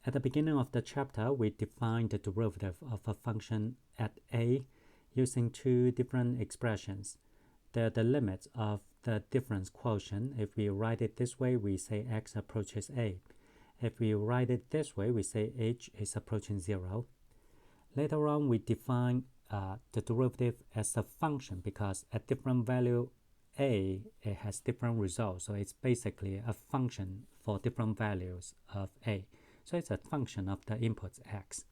At the beginning of the chapter, we defined the derivative of a function at a using two different expressions. They're the limits of the difference quotient. If we write it this way, we say x approaches a. If we write it this way, we say h is approaching 0. Later on, we define the derivative as a function because at different value a, it has different results. So it's basically a function for different values of a. So it's a function of the inputs x.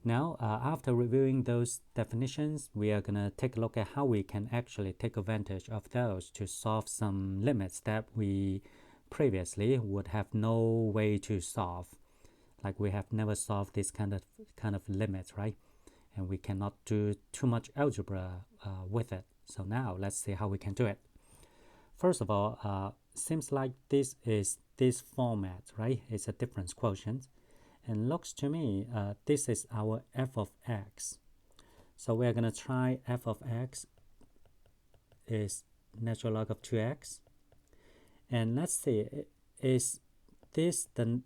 Now, after reviewing those definitions, we are going to take a look at how we can actually take advantage of those to solve some limits that we previously would have no way to solve. Like we have never solved this kind of limits, right? And we cannot do too much algebra with it. So now let's see how we can do it. First of all, seems like this is this format, right? It's a difference quotient. And looks to me, this is our f of x. So we're going to try f of x is natural log of 2x. And let's see, is this the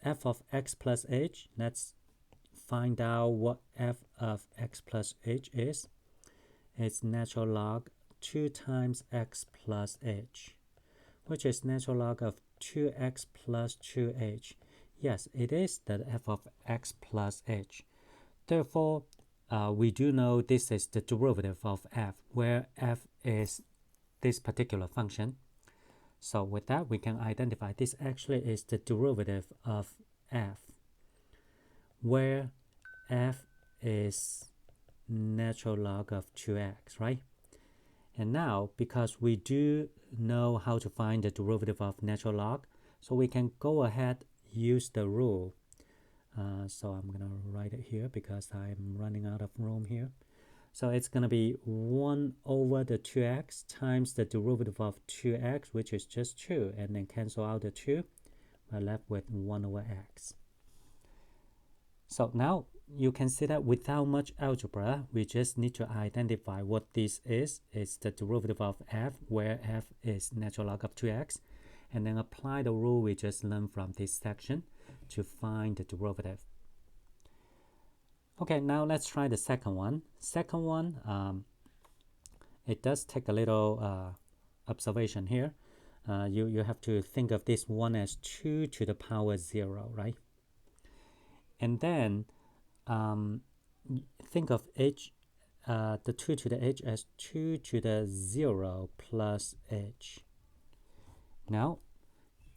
f of x plus h? Let's find out what f of x plus h is. It's natural log 2 times x plus h, which is natural log of 2x plus 2h. Yes, it is the f of x plus h. Therefore, we do know this is the derivative of f, where f is this particular function. So with that, we can identify this actually is the derivative of f, where f is natural log of 2x, right? And now, because we do know how to find the derivative of natural log, so we can go ahead use the rule. So I'm going to write it here because I'm running out of room here. So it's going to be 1 over the 2x times the derivative of 2x, which is just 2, and then cancel out the 2. We're left with 1 over x. So now you can see that without much algebra, we just need to identify what this is. It's the derivative of f, where f is natural log of 2x. And then apply the rule we just learned from this section to find the derivative. Okay, now let's try the second one. Second one, it does take a little observation here. You have to think of this one as 2 to the power 0, right? And then think of h, the 2 to the h as 2 to the 0 plus h. Now,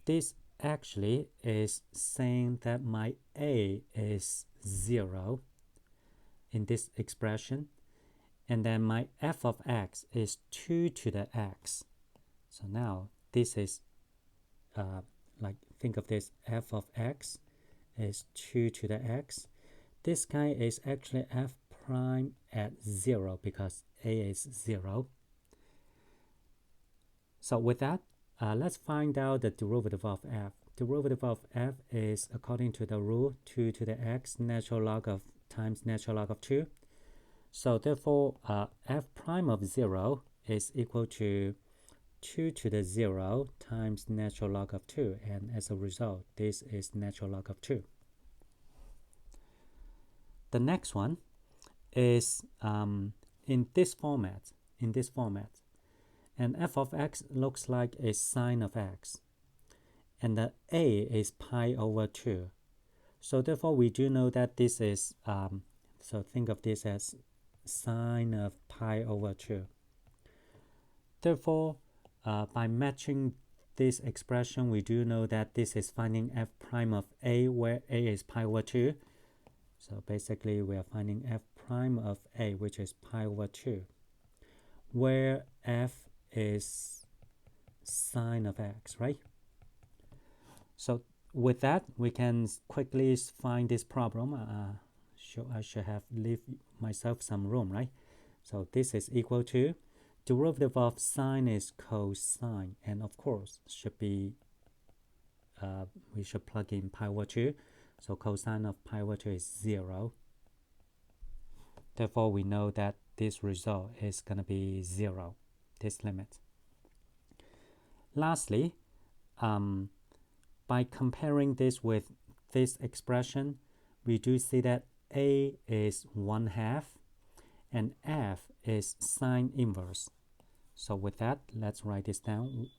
this actually is saying that my a is 0 in this expression, and then my f of x is 2 to the x. So now this is like think of this f of x is 2 to the x. This guy is actually f prime at 0 because a is 0. So with that, let's find out the derivative of f. Derivative of f is, according to the rule, 2 to the x natural log of times natural log of 2. So therefore, f prime of 0 is equal to 2 to the 0 times natural log of 2. And as a result, this is natural log of 2. The next one is in this format. And f of x looks like a sine of x. And the a is pi over 2. So therefore, we do know that this is, so think of this as sine of pi over 2. Therefore, by matching this expression, we do know that this is finding f prime of a, where a is pi over 2. So basically, we are finding f prime of a, which is pi over 2, where f is sine of x, right? So with that, we can quickly find this problem. I should have leave myself some room, right? So this is equal to derivative of sine is cosine, and of course should be we should plug in pi over 2. So cosine of pi over 2 is 0. Therefore, we know that this result is going to be 0, this limit. Lastly, by comparing this with this expression, we do see that a is 1/2 and f is sine inverse. So with that, let's write this down.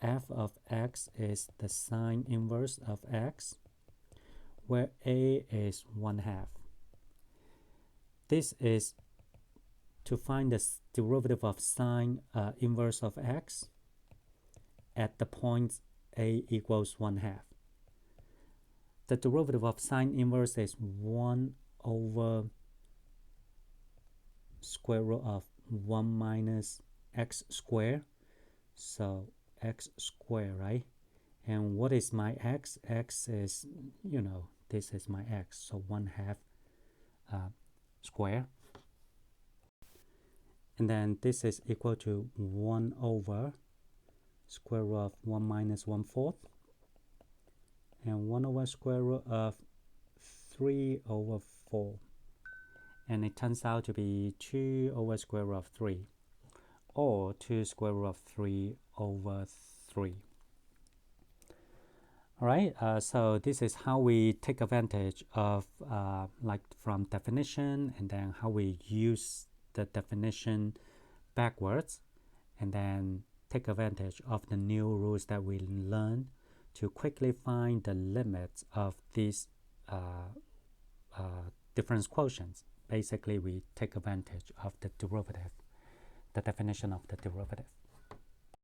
F of x is the sine inverse of x, where a is 1/2. This is to find the derivative of sine inverse of x at the point a equals 1/2. The derivative of sine inverse is 1 over square root of 1 minus x squared. So x squared, right? And what is my x? X is, this is my x. So 1/2 square. And then this is equal to 1 over square root of 1 minus 1/4. And 1 over square root of 3 over 4. And it turns out to be 2 over square root of 3. Or 2 square root of 3 over 3. All right, so this is how we take advantage of like from definition, and then how we use the definition backwards, and then take advantage of the new rules that we learned to quickly find the limits of these difference quotients. Basically, we take advantage of the derivative, the definition of the derivative.